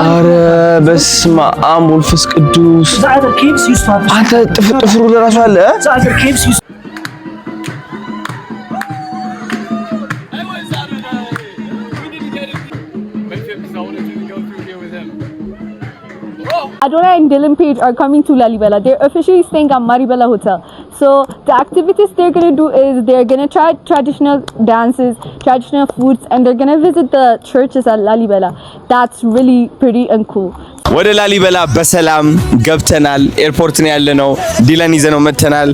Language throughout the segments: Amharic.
አረ በስመ አብ ወልፈስ ቅዱስ አንተ ጥፍሩ ለራሱ አለ Adonai and Dylan Page are coming to Lalibela. They're officially staying at Maribela Hotel. So the activities they're going to do is they're going to try traditional dances, traditional foods, and they're going to visit the churches at Lalibela. That's really pretty and cool. ወደ ላሊበላ በሰላም ገብተናል። ኤርፖርት ነው ያለነው። ዲላን ይዘነው መተናል።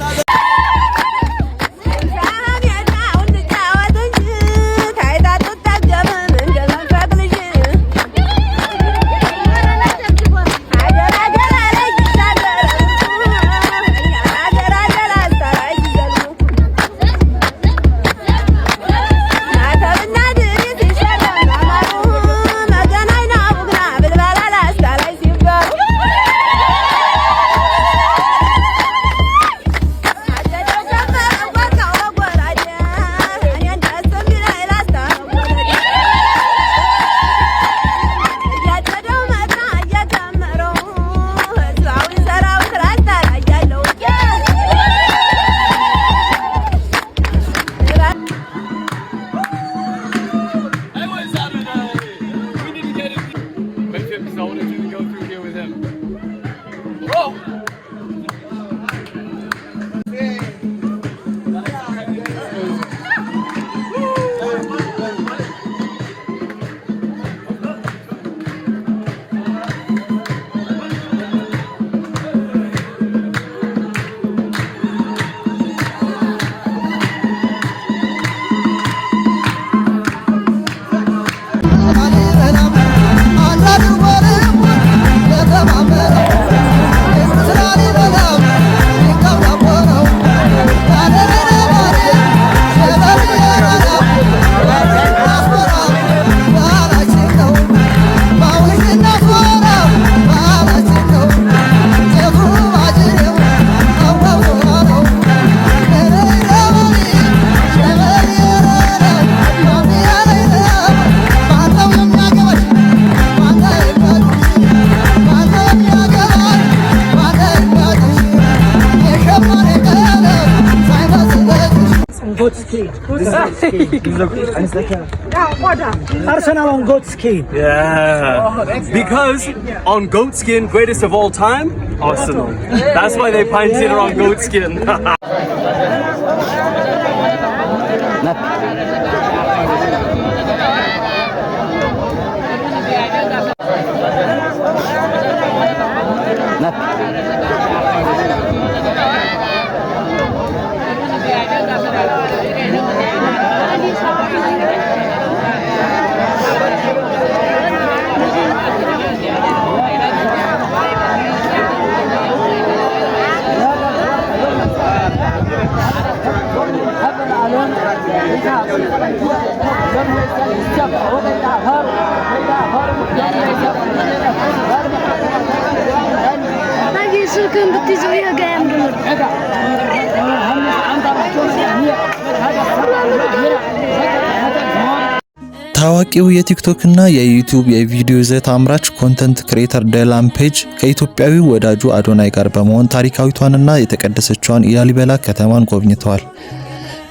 Arsenal on goat skin. Yeah. Because on goat skin, greatest of all time, Arsenal. That's why they painted on goat skin. ታዋቂው የቲክቶክ እና የዩቲዩብ የቪዲዮ ይዘት አምራች ኮንተንት ክሬተር ዳይላን ፔጅ ከኢትዮጵያዊው ወዳጁ አዶናይ ጋር በመሆን ታሪካዊቷንና የተቀደሰችዋን የላሊበላ ከተማን ጎብኝተዋል።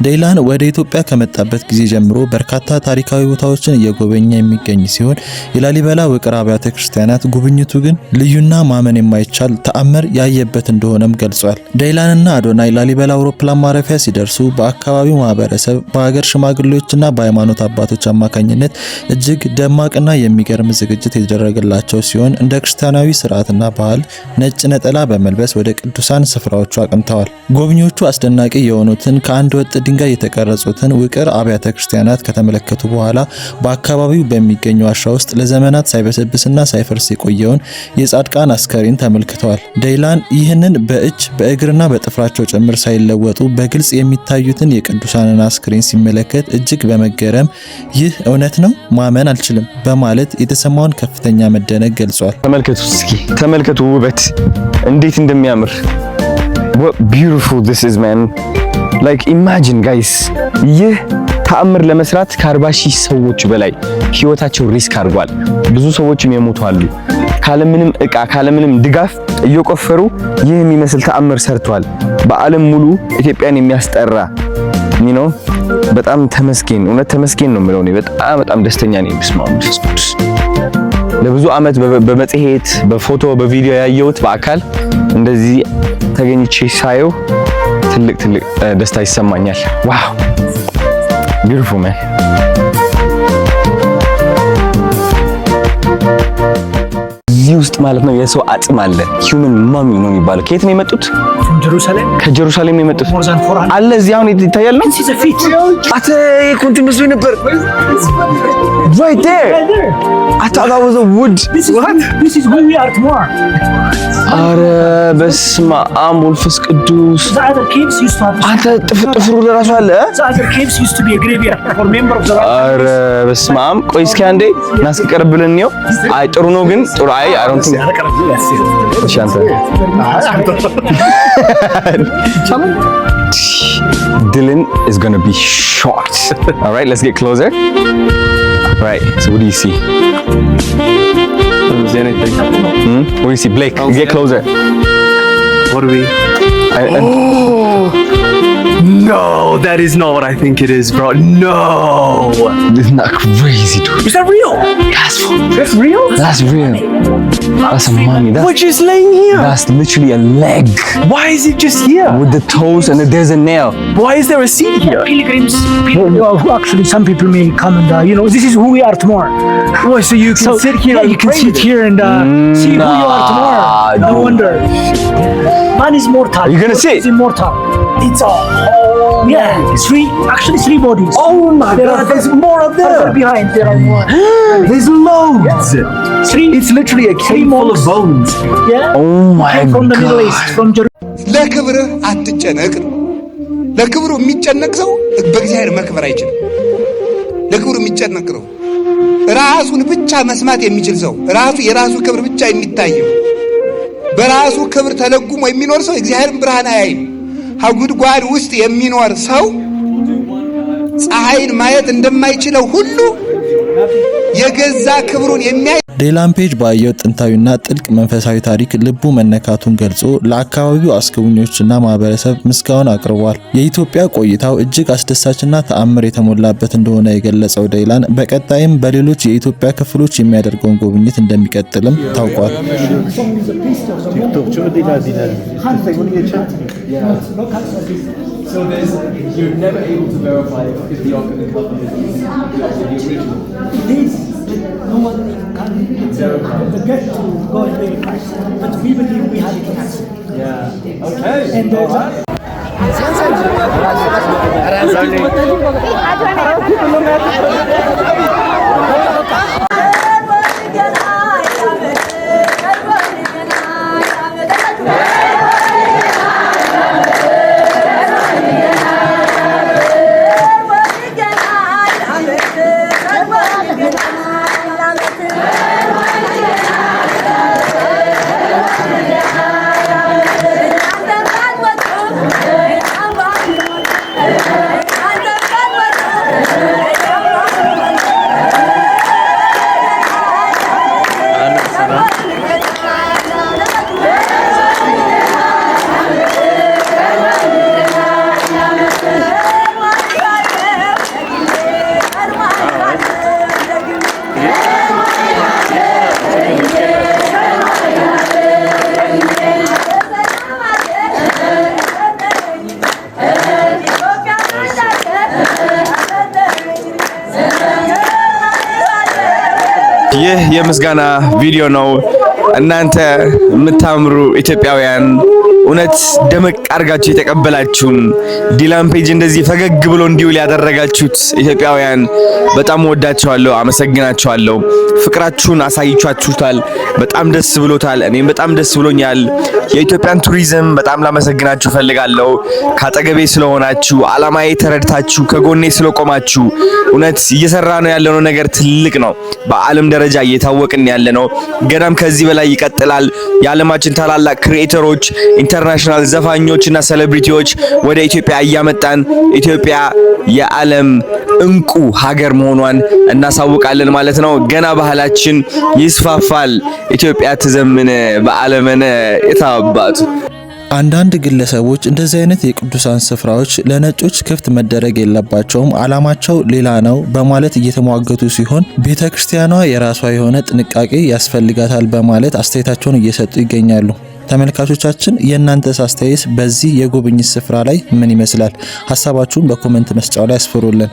ዳይላን ወደ ኢትዮጵያ ከመጣበት ጊዜ ጀምሮ በርካታ ታሪካዊ ቦታዎችን እየጎበኘ የሚገኝ ሲሆን የላሊበላ ውቅር አብያተ ክርስቲያናት ጉብኝቱ ግን ልዩና ማመን የማይቻል ተአምር ያየበት እንደሆነም ገልጿል። ዳይላንና አዶናይ ላሊበላ አውሮፕላን ማረፊያ ሲደርሱ በአካባቢው ማህበረሰብ፣ በሀገር ሽማግሌዎችና በሃይማኖት አባቶች አማካኝነት እጅግ ደማቅና የሚገርም ዝግጅት የተደረገላቸው ሲሆን እንደ ክርስቲያናዊ ስርዓትና ባህል ነጭ ነጠላ በመልበስ ወደ ቅዱሳን ስፍራዎቹ አቅንተዋል። ጎብኚዎቹ አስደናቂ የሆኑትን ከአንድ ወጥ ድንጋይ የተቀረጹትን ውቅር አብያተ ክርስቲያናት ከተመለከቱ በኋላ በአካባቢው በሚገኙ ዋሻ ውስጥ ለዘመናት ሳይበሰብስና ሳይፈርስ የቆየውን የጻድቃን አስከሬን ተመልክተዋል። ዳይላን ይህንን በእጅ በእግርና በጥፍራቸው ጭምር ሳይለወጡ በግልጽ የሚታዩትን የቅዱሳንን አስከሬን ሲመለከት እጅግ በመገረም ይህ እውነት ነው ማመን አልችልም በማለት የተሰማውን ከፍተኛ መደነቅ ገልጿል። ተመልከቱ ውበት እንዴት እንደሚያምር What beautiful this is man. Like imagine guys, ይህ ተአምር ለመስራት ከ40,000 ሰዎች በላይ ህይወታቸው ሪስክ አድርጓል። ብዙ ሰዎችም የሞቱ አሉ። ካለምንም እቃ ካለምንም ድጋፍ እየቆፈሩ ይህ የሚመስል ተአምር ሰርቷል። በዓለም ሙሉ ኢትዮጵያን የሚያስጠራ ነው። በጣም ተመስገን፣ እውነት ተመስገን ነው የምለው። እኔ በጣም ደስተኛ ነኝ። በስመ አብ መንፈስ ቅዱስ። ለብዙ ዓመት በመጽሔት በፎቶ በቪዲዮ ያየሁት በአካል እንደዚህ ተገኝቼ ሳየው ትልቅ ደስታ ይሰማኛል። ዋው ቢዩቲፉል ማን። እዚህ ውስጥ ማለት ነው የሰው አጽም አለ። ሂውመን ማሚ ነው የሚባለው። ከየት ነው የመጡት? ከጀሩሳሌም ነው የመጡት አለ። እዚህ አሁን ይታያል ነው አተ ኮንት መስሎኝ ነበር። right there I thought that was a wood. This is who we are tomorrow. አረ በስመ አብ ወልፈስ ቅዱስ። The other caves used to have አንተ ጥፍሩ ለራሱ አለ። The other caves used to be a graveyard for member of the አረ በስመ አብ። ቆይ እስኪ አንዴ እናስቀርብ ብለን ነው። አይ ጥሩ ነው ግን ጥሩ አይ I don't think እሺ አንተ Dylan is going to be shocked. All right, let's get closer. All right, so what do you see? Don't see anything. What do you see? Blake, get closer. What do we? No, that is not what I think it is, bro. No. Isn't that crazy, dude? Is that real? That's real? That's real. That's a mummy. We're just laying here. That's literally a leg. Why is it just here? With the toes and there's a nail. Why is there a seat here? Pilgrims, people who actually some people may come and this is who we are tomorrow. Oh, so you can sit here. Yeah, and you can sit here and see who you are tomorrow. No dude. wonder. Man is mortal. You gonna see? He's immortal. It's all. Three bodies. Oh my God! There's more of them. Further behind there are more. There's loads. It's literally a cave full of bones. Yeah. Oh my from the Middle God. East, from Jerusalem. ለክብርህ አትጨነቅ። ለክብሩ የሚጨነቅ ሰው በእግዚአብሔር መክበር አይችልም። ለክብሩ የሚጨነቅ ነው ራሱን ብቻ መስማት የሚችል ሰው፣ ራሱ የራሱ ክብር ብቻ የሚታየው፣ በራሱ ክብር ተለጉሞ የሚኖር ሰው እግዚአብሔርን ብርሃን አያይም። ጉድጓድ ውስጥ የሚኖር ሰው ፀሐይን ማየት እንደማይችለው ሁሉ የገዛ ክብሩን የሚያይ ዴላን ፔጅ ባየው ጥንታዊና ጥልቅ መንፈሳዊ ታሪክ ልቡ መነካቱን ገልጾ ለአካባቢው አስጎብኚዎችና ማህበረሰብ ምስጋናውን አቅርቧል። የኢትዮጵያ ቆይታው እጅግ አስደሳችና ተአምር የተሞላበት እንደሆነ የገለጸው ዴላን በቀጣይም በሌሎች የኢትዮጵያ ክፍሎች የሚያደርገውን ጉብኝት እንደሚቀጥልም ታውቋል። So you're never able to verify if the Ark of the Covenant is the original. This, no one can get to go and verify. But we believe we have it in us. Yeah. Okay. And ይህ የምስጋና ቪዲዮ ነው። እናንተ የምታምሩ ኢትዮጵያውያን እውነት ደመቅ አርጋችሁ የተቀበላችሁን ዲላን ፔጅ እንደዚህ ፈገግ ብሎ እንዲውል ያደረጋችሁት ኢትዮጵያውያን በጣም ወዳችኋለሁ፣ አመሰግናችኋለሁ። ፍቅራችሁን አሳይቻችሁታል። በጣም ደስ ብሎታል። እኔም በጣም ደስ ብሎኛል። የኢትዮጵያን ቱሪዝም በጣም ላመሰግናችሁ ፈልጋለሁ። ካጠገቤ ስለሆናችሁ፣ አላማዬ ተረድታችሁ ከጎኔ ስለቆማችሁ እውነት እየሰራ ነው ያለው ነገር ትልቅ ነው። በዓለም ደረጃ እየታወቅን ያለ ነው። ገናም ከዚህ በላይ ይቀጥላል። የዓለማችን ታላላቅ ክሪኤተሮች ኢንተርናሽናል ዘፋኞችና ሴሌብሪቲዎች ወደ ኢትዮጵያ እያመጣን ኢትዮጵያ የዓለም እንቁ ሀገር መሆኗን እናሳውቃለን ማለት ነው። ገና ባህላችን ይስፋፋል። ኢትዮጵያ ትዘምን በዓለመነ የታባቱ። አንዳንድ ግለሰቦች እንደዚህ አይነት የቅዱሳን ስፍራዎች ለነጮች ክፍት መደረግ የለባቸውም፣ ዓላማቸው ሌላ ነው በማለት እየተሟገቱ ሲሆን ቤተክርስቲያኗ የራሷ የሆነ ጥንቃቄ ያስፈልጋታል በማለት አስተያየታቸውን እየሰጡ ይገኛሉ። ተመልካቾቻችን የእናንተስ አስተያየት በዚህ የጉብኝት ስፍራ ላይ ምን ይመስላል? ሀሳባችሁን በኮሜንት መስጫው ላይ አስፍሩልን።